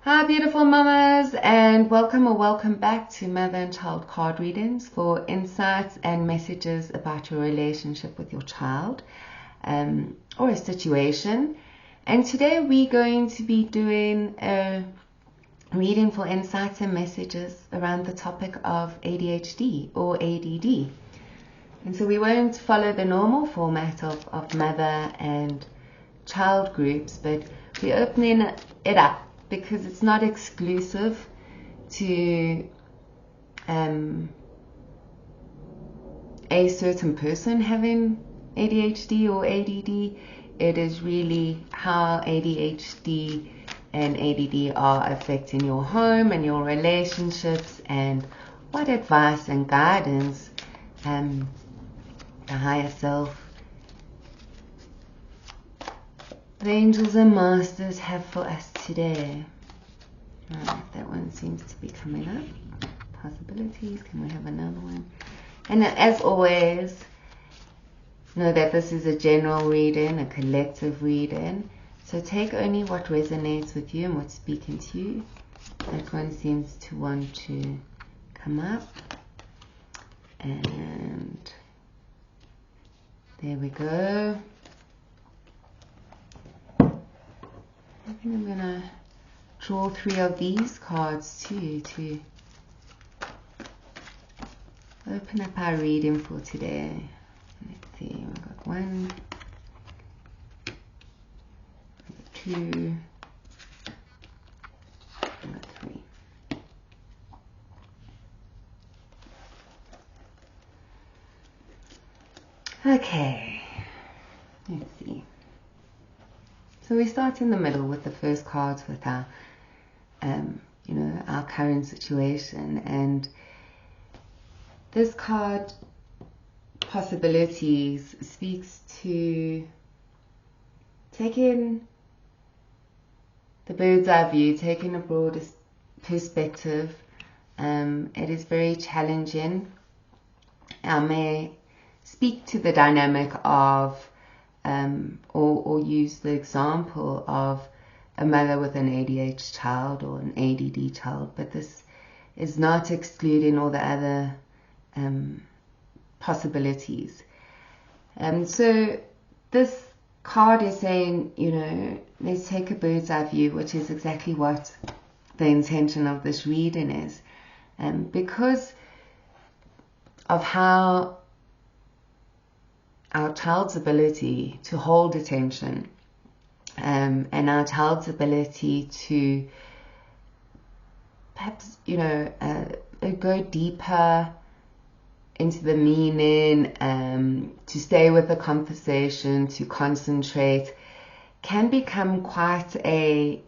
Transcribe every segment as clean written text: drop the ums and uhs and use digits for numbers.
Hi beautiful mamas, and welcome or welcome back to mother and child card readings for insights and messages about your relationship with your child or a situation. And today we're going to be doing a reading for insights and messages around the topic of ADHD or ADD. And so we won't follow the normal format of mother and child groups, but we're opening it up because it's not exclusive to a certain person having ADHD or ADD. It is really how ADHD and ADD are affecting your home and your relationships, and what advice and guidance the higher self, the angels and masters have for us today. Alright, that one seems to be coming up. Possibilities. Can we have another one? And as always, know that this is a general reading, a collective reading. So take only what resonates with you and what's speaking to you. That one seems to want to come up. And there we go. I think I'm going to draw 3 of these cards too to open up our reading for today. Let's see, we've got 1, 2, and 3. Okay, let's see. So we start in the middle with the first cards with our, our current situation. And this card, possibilities, speaks to taking the bird's eye view, taking a broader perspective. It is very challenging. I may speak to the dynamic of or use the example of a mother with an ADHD child or an ADD child, but this is not excluding all the other possibilities. So this card is saying, let's take a bird's eye view, which is exactly what the intention of this reading is. Because of how our child's ability to hold attention and our child's ability to perhaps, go deeper into the meaning, to stay with the conversation, to concentrate, can become quite an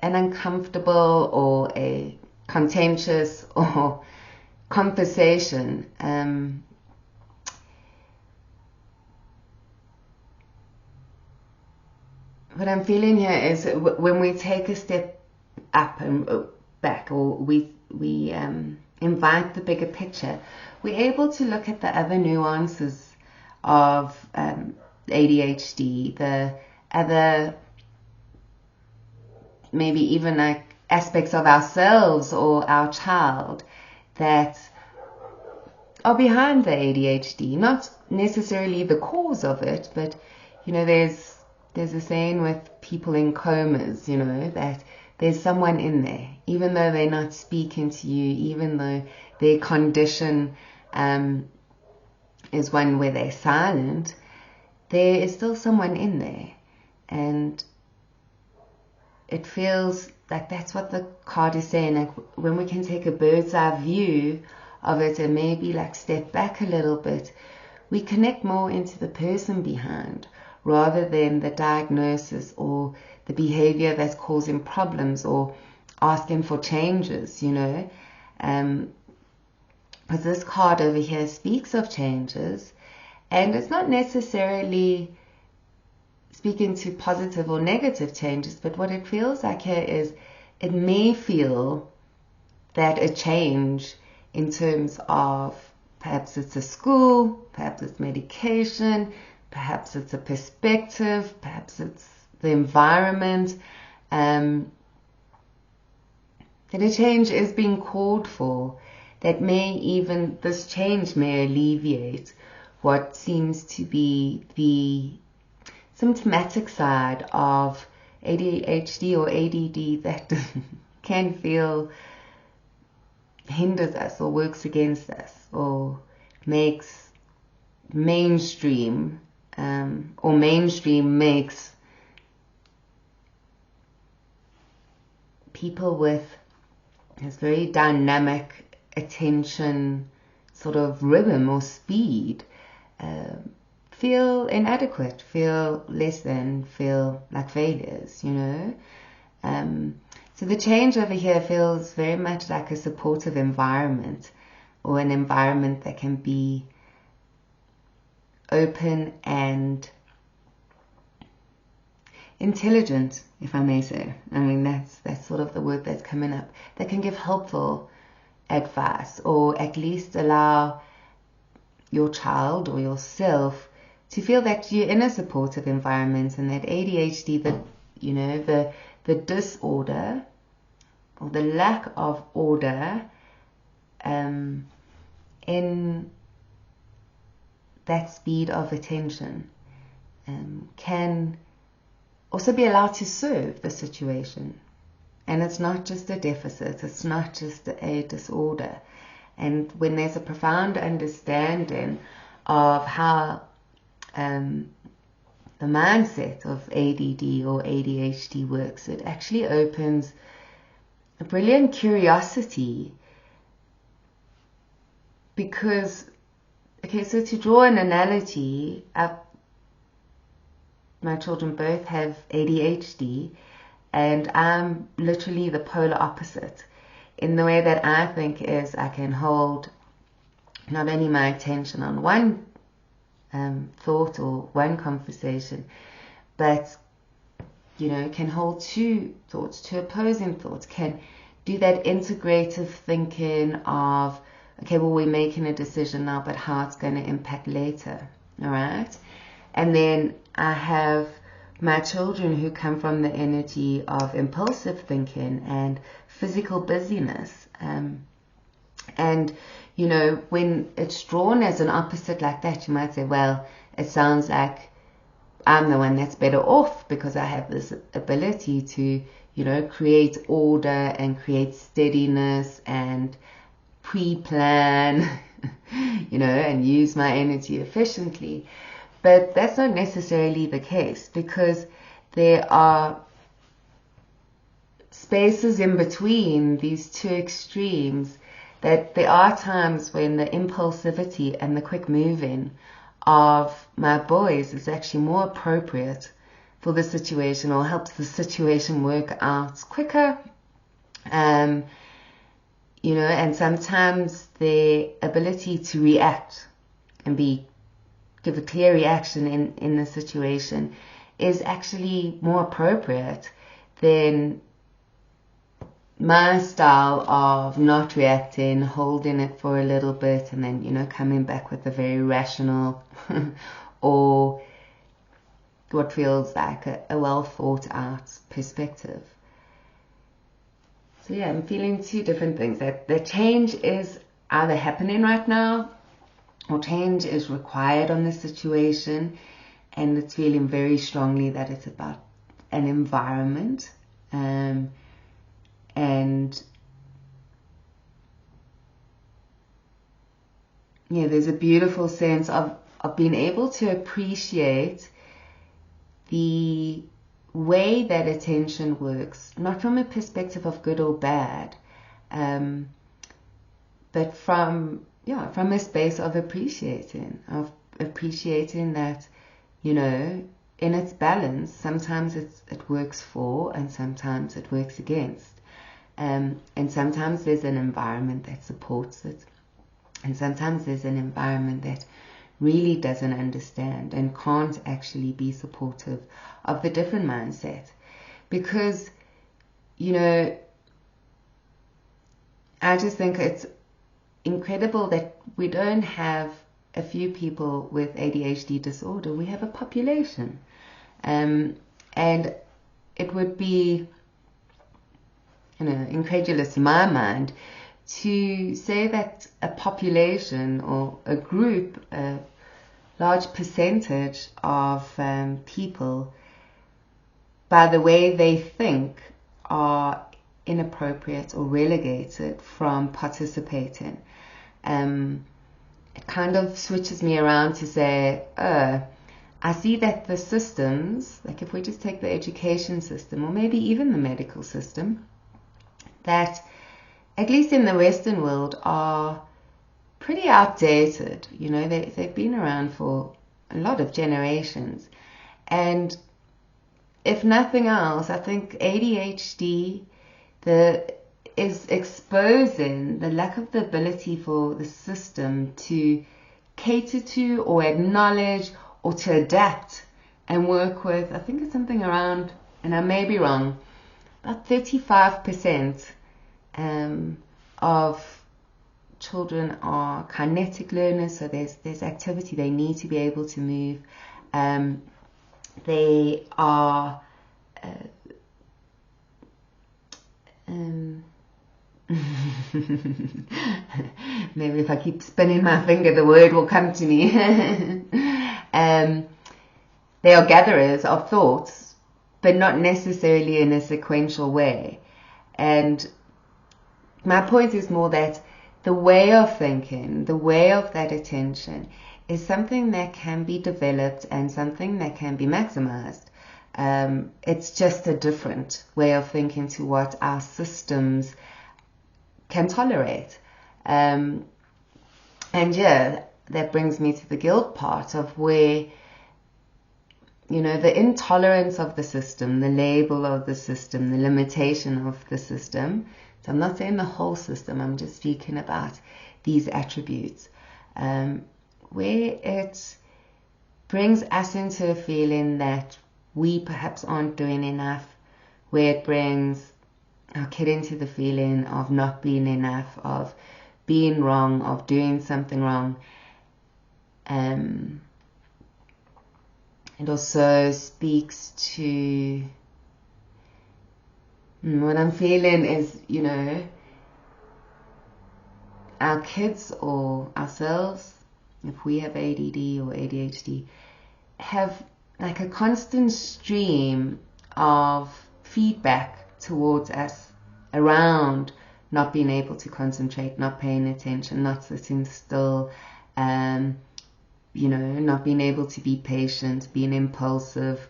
uncomfortable or a contentious or conversation. What I'm feeling here is when we take a step up and back, or we invite the bigger picture, we're able to look at the other nuances of ADHD, the other maybe even like aspects of ourselves or our child that are behind the ADHD, not necessarily the cause of it, but there's a saying with people in comas, that there's someone in there, even though they're not speaking to you, even though their condition is one where they're silent, there is still someone in there. And it feels like that's what the card is saying, like when we can take a bird's eye view of it and maybe like step back a little bit, we connect more into the person behind, rather than the diagnosis or the behavior that's causing problems or asking for changes, Because this card over here speaks of changes, and it's not necessarily speaking to positive or negative changes, but what it feels like here is it may feel that a change in terms of perhaps it's a school, perhaps it's medication, perhaps it's a perspective, perhaps it's the environment, that a change is being called for, that this change may alleviate what seems to be the symptomatic side of ADHD or ADD that can feel hinders us or works against us or makes mainstream makes people with this very dynamic attention sort of rhythm or speed feel inadequate, feel less than, feel like failures, you know. So the change over here feels very much like a supportive environment, or an environment that can be open and intelligent, if I may say. I mean, that's sort of the word that's coming up, that can give helpful advice, or at least allow your child or yourself to feel that you're in a supportive environment, and that ADHD, the disorder or the lack of order in that speed of attention can also be allowed to serve the situation. And it's not just a deficit, it's not just a disorder. And when there's a profound understanding of how the mindset of ADD or ADHD works, it actually opens a brilliant curiosity. Because, okay, so to draw an analogy, my children both have ADHD, and I'm literally the polar opposite in the way that I think is I can hold not only my attention on one thought or one conversation, but, you know, can hold two thoughts, two opposing thoughts, can do that integrative thinking of, okay, well, we're making a decision now, but how it's going to impact later, all right? And then I have my children who come from the energy of impulsive thinking and physical busyness. And, you know, when it's drawn as an opposite like that, you might say, well, it sounds like I'm the one that's better off because I have this ability to, you know, create order and create steadiness and pre-plan, you know, and use my energy efficiently. But that's not necessarily the case, because there are spaces in between these two extremes, that there are times when the impulsivity and the quick moving of my boys is actually more appropriate for the situation, or helps the situation work out quicker. You know, and sometimes the ability to react and give a clear reaction in the situation is actually more appropriate than my style of not reacting, holding it for a little bit, and then, you know, coming back with a very rational or what feels like a well thought out perspective. So yeah, I'm feeling two different things. That the change is either happening right now, or change is required on the situation, and it's feeling very strongly that it's about an environment, and yeah, there's a beautiful sense of being able to appreciate the way that attention works, not from a perspective of good or bad, but from a space of appreciating that, you know, in its balance, sometimes it works for, and sometimes it works against, and sometimes there's an environment that supports it, and sometimes there's an environment that really doesn't understand and can't actually be supportive of the different mindset. Because, you know, I just think it's incredible that we don't have a few people with ADHD disorder. We have a population, and it would be kind of incredulous in my mind to say that a population or a group, a large percentage of people, by the way they think, are inappropriate or relegated from participating. It kind of switches me around to say, I see that the systems, like if we just take the education system or maybe even the medical system, that at least in the Western world are pretty outdated. You know, they've been around for a lot of generations. And if nothing else, I think ADHD is exposing the lack of the ability for the system to cater to or acknowledge or to adapt and work with, I think it's something around, and I may be wrong, about 35% of children are kinetic learners, so there's activity they need to be able to move. They are maybe if I keep spinning my finger, the word will come to me. They are gatherers of thoughts, but not necessarily in a sequential way. And my point is more that the way of thinking, the way of that attention is something that can be developed and something that can be maximized. It's just a different way of thinking to what our systems can tolerate. And yeah, that brings me to the guilt part of where, you know, the intolerance of the system, the label of the system, the limitation of the system. So I'm not saying the whole system, I'm just speaking about these attributes, where it brings us into a feeling that we perhaps aren't doing enough, where it brings our kid into the feeling of not being enough, of being wrong, of doing something wrong. It also speaks to what I'm feeling is, you know, our kids or ourselves, if we have ADD or ADHD, have like a constant stream of feedback towards us around not being able to concentrate, not paying attention, not sitting still, you know, not being able to be patient, being impulsive.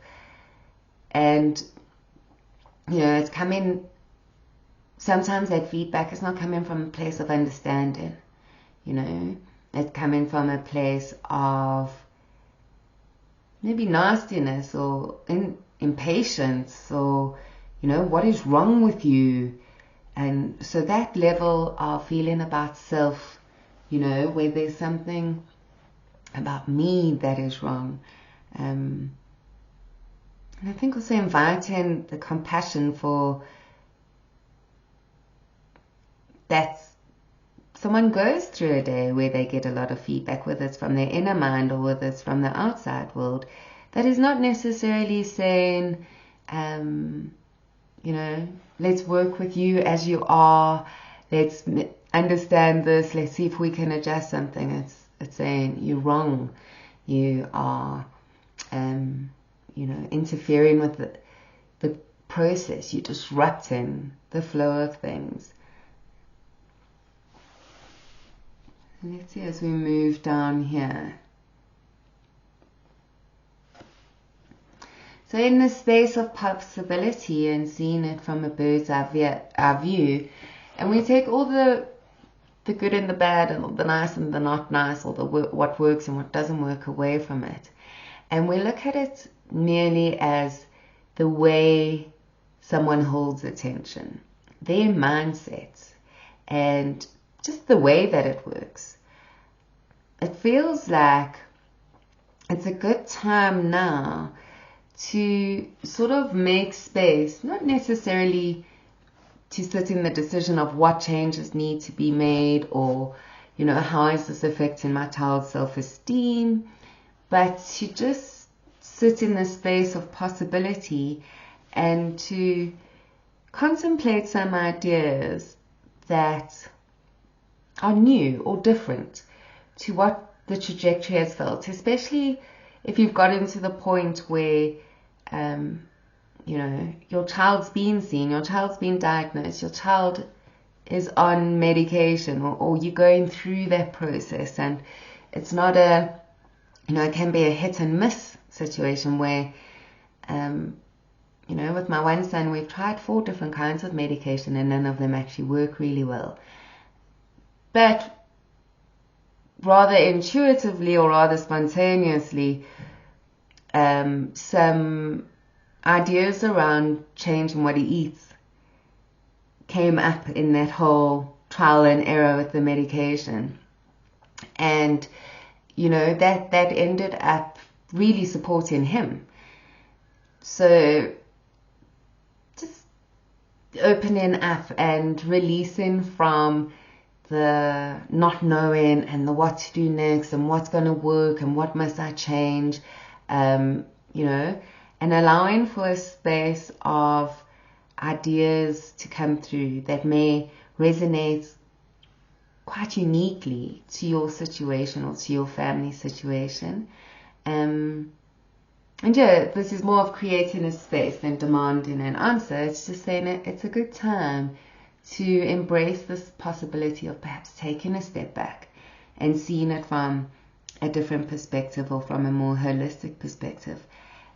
And, you know, it's coming, sometimes that feedback is not coming from a place of understanding, you know, it's coming from a place of maybe nastiness or impatience or, you know, what is wrong with you? And so that level of feeling about self, you know, where there's something about me that is wrong. And I think also inviting the compassion for that someone goes through a day where they get a lot of feedback, whether it's from their inner mind or whether it's from the outside world, that is not necessarily saying, you know, let's work with you as you are, let's understand this, let's see if we can adjust something. It's saying you're wrong, you are, you know, interfering with the process, you're disrupting the flow of things. And let's see as we move down here. So in the space of possibility and seeing it from a bird's eye view, and we take all the good and the bad and the nice and the not nice, or what works and what doesn't work away from it, and we look at it merely as the way someone holds attention, their mindset, and just the way that it works. It feels like it's a good time now to sort of make space, not necessarily to sit in the decision of what changes need to be made or, you know, how is this affecting my child's self-esteem, but to just sit in the space of possibility and to contemplate some ideas that are new or different to what the trajectory has felt, especially if you've gotten to the point where you know, your child's been seen, your child's been diagnosed, your child is on medication, or you're going through that process, and it's not a, you know, it can be a hit and miss situation where, you know, with my one son, we've tried 4 different kinds of medication and none of them actually work really well. But rather intuitively or rather spontaneously, some ideas around changing what he eats came up in that whole trial and error with the medication. And, you know, that ended up really supporting him. So just opening up and releasing from the not knowing and the what to do next and what's going to work and what must I change, you know, and allowing for a space of ideas to come through that may resonate quite uniquely to your situation or to your family situation. And yeah, this is more of creating a space than demanding an answer. It's just saying it's a good time to embrace this possibility of perhaps taking a step back and seeing it from a different perspective or from a more holistic perspective.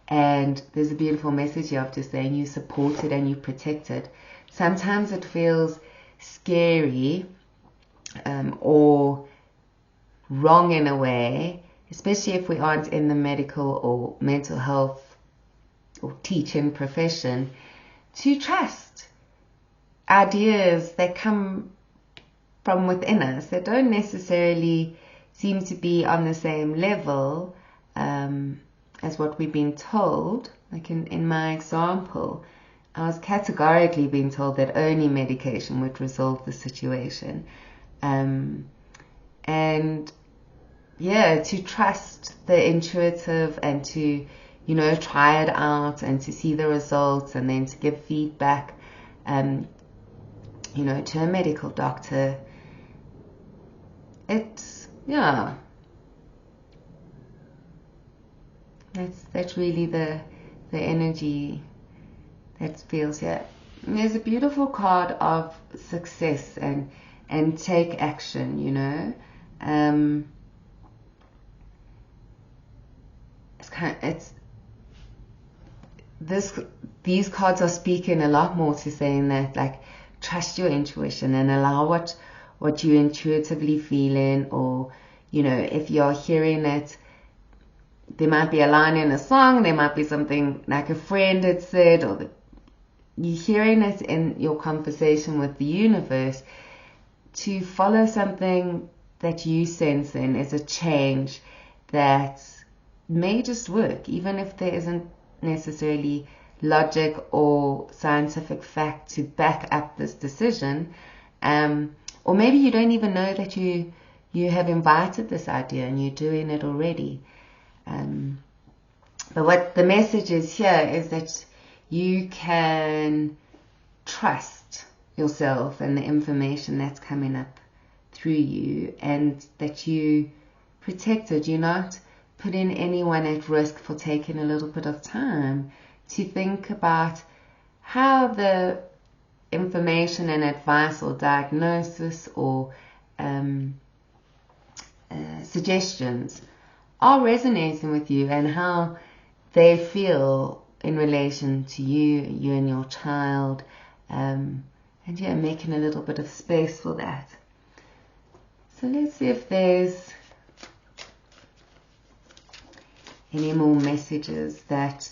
And there's a beautiful message here of just saying you're supported and you're protected. Sometimes it feels scary or wrong in a way, especially if we aren't in the medical or mental health or teaching profession, to trust ideas that come from within us that don't necessarily seem to be on the same level as what we've been told. Like in my example, I was categorically being told that only medication would resolve the situation. And yeah, to trust the intuitive and to, you know, try it out and to see the results and then to give feedback, you know, to a medical doctor. It's, yeah, that's really the energy that feels here. And there's a beautiful card of success and take action, you know. These cards are speaking a lot more to saying that, like, trust your intuition and allow what you intuitively feeling, or, you know, if you're hearing it, there might be a line in a song, there might be something like a friend had said, or you're hearing it in your conversation with the universe, to follow something that you sense in is a change that may just work, even if there isn't necessarily logic or scientific fact to back up this decision. Or maybe you don't even know that you have invited this idea and you're doing it already. But what the message is here is that you can trust yourself and the information that's coming up through you, and that you protected. You're not putting anyone at risk for taking a little bit of time to think about how the information and advice or diagnosis or suggestions are resonating with you and how they feel in relation to you and your child, and yeah, making a little bit of space for that. So let's see if there's any more messages that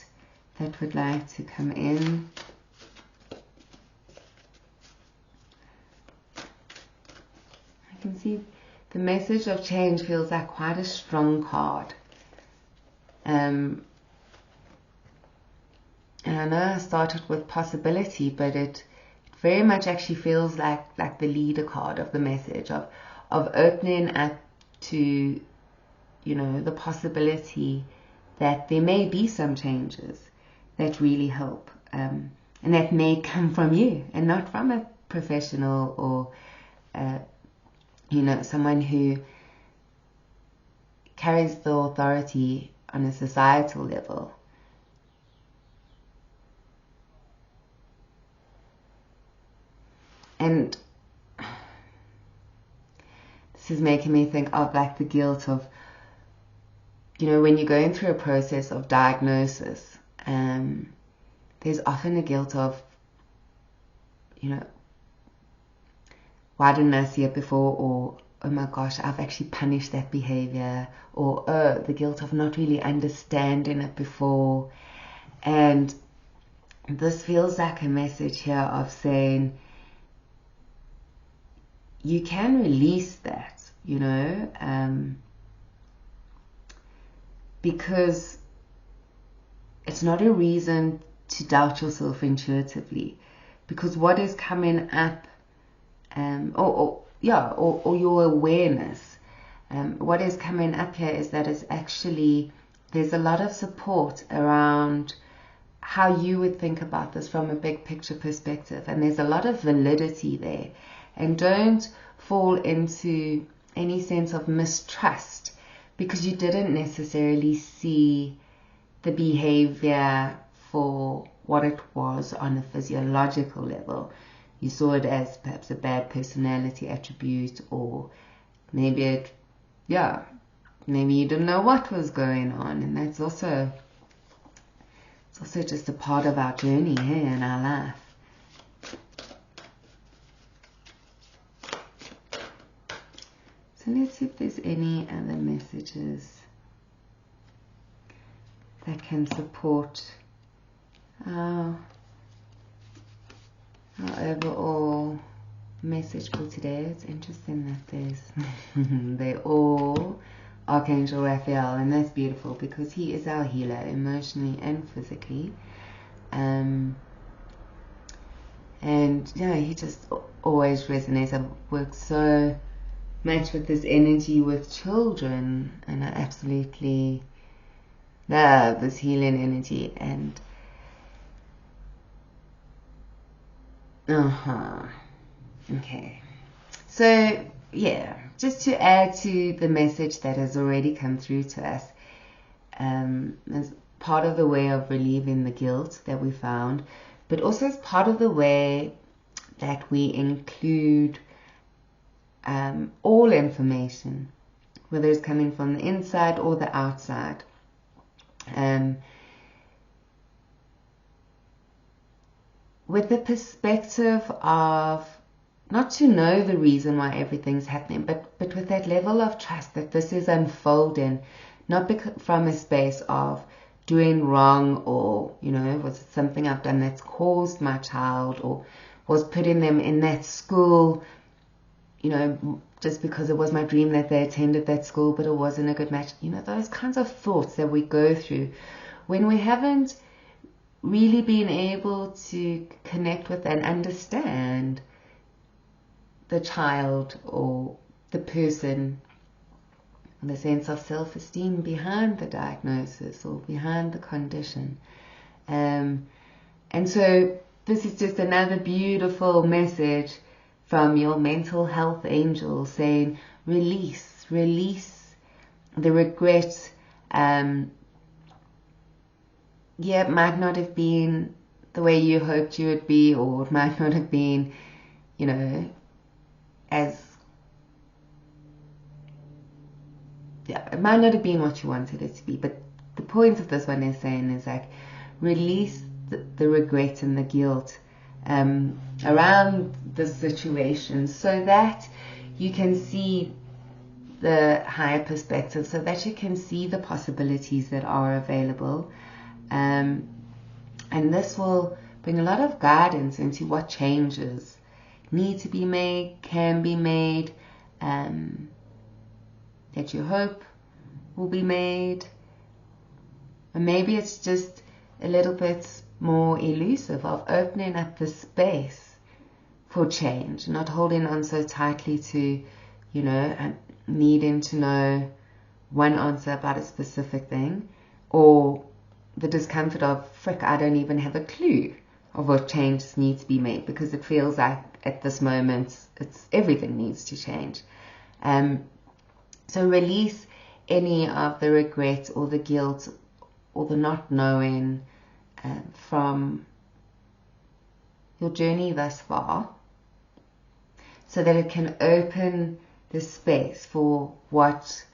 would like to come in. I can see the message of change feels like quite a strong card. And I know I started with possibility, but it very much actually feels like the leader card of the message of opening up to, you know, the possibility that there may be some changes that really help. And that may come from you and not from a professional or, someone who carries the authority on a societal level. And this is making me think of like the guilt of, when you're going through a process of diagnosis, there's often a guilt of, why didn't I see it before? Or, oh my gosh, I've actually punished that behavior. Or, the guilt of not really understanding it before. And this feels like a message here of saying, you can release that, because it's not a reason to doubt yourself intuitively, because what is coming up, or your awareness, what is coming up here is that it's actually, there's a lot of support around how you would think about this from a big picture perspective, and there's a lot of validity there. And don't fall into any sense of mistrust because you didn't necessarily see the behavior for what it was on a physiological level. You saw it as perhaps a bad personality attribute, or maybe maybe you didn't know what was going on, and that's also, it's also just a part of our journey here in our life. So let's see if there's any other messages that can support our overall message for today. It's interesting that they're all Archangel Raphael, and that's beautiful because he is our healer emotionally and physically. And he just always resonates. I've worked so much with this energy with children, and I absolutely love this healing energy. And okay, so just to add to the message that has already come through to us, as part of the way of relieving the guilt that we found, but also as part of the way that we include all information, whether it's coming from the inside or the outside. With the perspective of not to know the reason why everything's happening, but with that level of trust that this is unfolding, not from a space of doing wrong, or, was it something I've done that's caused my child, or was putting them in that school, just because it was my dream that they attended that school, but it wasn't a good match. Those kinds of thoughts that we go through when we haven't really been able to connect with and understand the child or the person, the sense of self-esteem behind the diagnosis or behind the condition. And so this is just another beautiful message from your mental health angel saying, release the regret. It might not have been the way you hoped you would be, or it might not have been, it might not have been what you wanted it to be. But the point of this one is saying is like, release the regret and the guilt around the situation, so that you can see the higher perspective, so that you can see the possibilities that are available. And this will bring a lot of guidance into what changes need to be made, can be made, that you hope will be made. And maybe it's just a little bit more elusive of opening up the space for change, not holding on so tightly to, needing to know one answer about a specific thing, or the discomfort of, frick, I don't even have a clue of what changes need to be made, because it feels like at this moment everything needs to change. So release any of the regret or the guilt or the not knowing from your journey thus far, so that it can open the space for what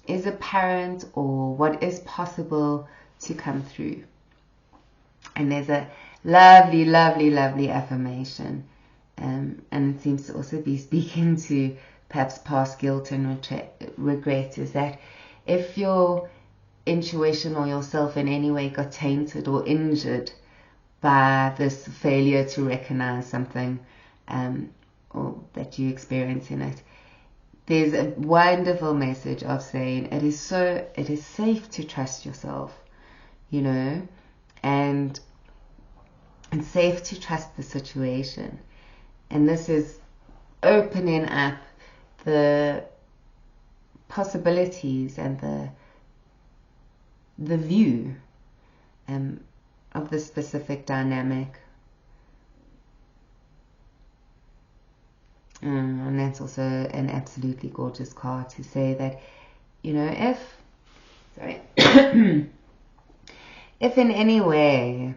is apparent or what is possible to come through. And there's a lovely, lovely, lovely affirmation, and it seems to also be speaking to perhaps past guilt and regret, is that if your intuition or yourself in any way got tainted or injured by this failure to recognize something or that you experience in it, there's a wonderful message of saying it is safe to trust yourself, you know, and it's safe to trust the situation. And this is opening up the possibilities and the view of the specific dynamic. And that's also an absolutely gorgeous card to say that, you know, if in any way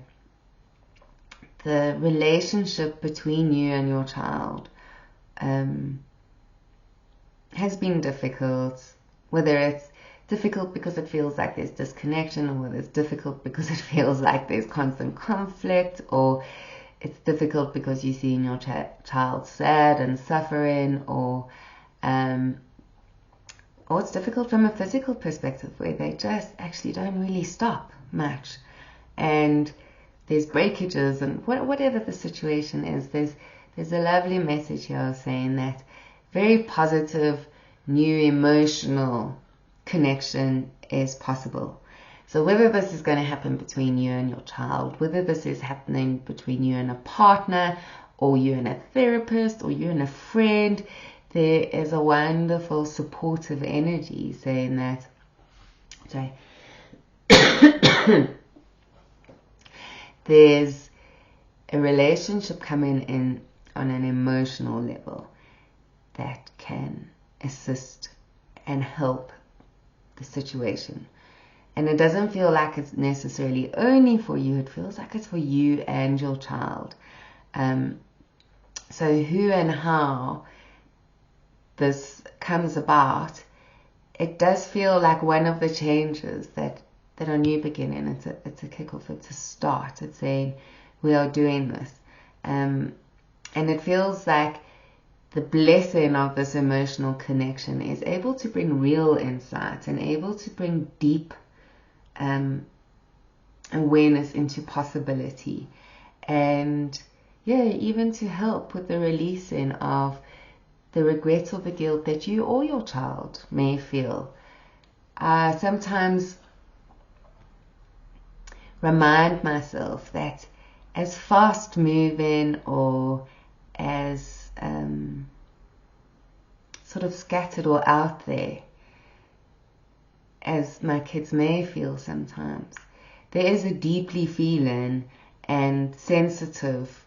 the relationship between you and your child has been difficult, whether it's difficult because it feels like there's disconnection, or whether it's difficult because it feels like there's constant conflict, or it's difficult because you're seeing your child sad and suffering, or it's difficult from a physical perspective where they just actually don't really stop much, and there's breakages, and whatever the situation is, there's a lovely message here saying that very positive new emotional connection is possible. So whether this is going to happen between you and your child, whether this is happening between you and a partner, or you and a therapist, or you and a friend, there is a wonderful supportive energy saying that, there's a relationship coming in on an emotional level that can assist and help the situation. And it doesn't feel like it's necessarily only for you, it feels like it's for you and your child. So who and how this comes about, it does feel like one of the changes that are new beginning. It's a kickoff, it's a start, it's saying we are doing this. And it feels like the blessing of this emotional connection is able to bring real insight and able to bring deep awareness into possibility, and even to help with the releasing of the regret or the guilt that you or your child may feel. Sometimes remind myself that as fast moving or as sort of scattered or out there as my kids may feel sometimes, there is a deeply feeling and sensitive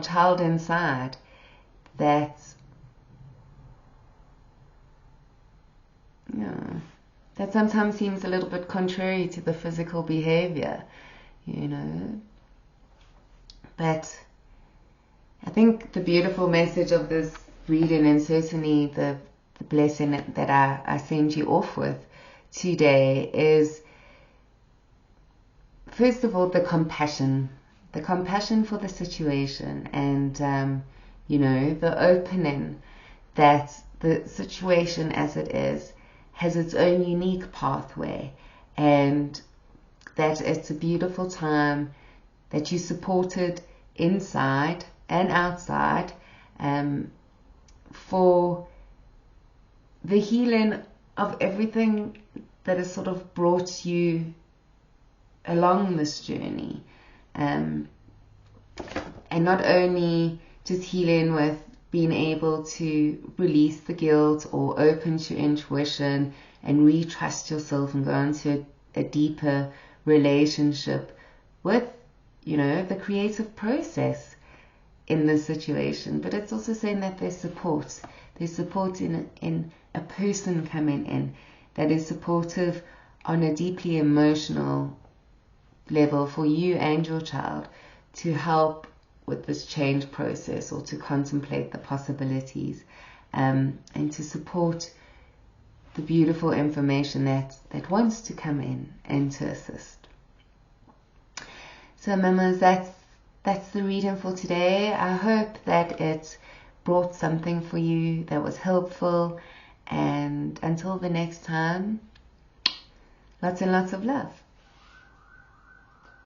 child inside that sometimes seems a little bit contrary to the physical behavior, but I think the beautiful message of this reading, and certainly the blessing that I send you off with today, is first of all the compassion for the situation, and the opening that the situation as it is has its own unique pathway, and that it's a beautiful time that you supported inside and outside for the healing of everything that has sort of brought you along this journey, and not only just healing with being able to release the guilt or open to intuition and retrust yourself and go into a deeper relationship with, you know, the creative process in this situation. But it's also saying that there's support. There's support in a person coming in that is supportive on a deeply emotional level for you and your child to help with this change process, or to contemplate the possibilities, and to support the beautiful information that wants to come in and to assist. So mamas, that's the reading for today. I hope that it brought something for you that was helpful, and until the next time, lots and lots of love.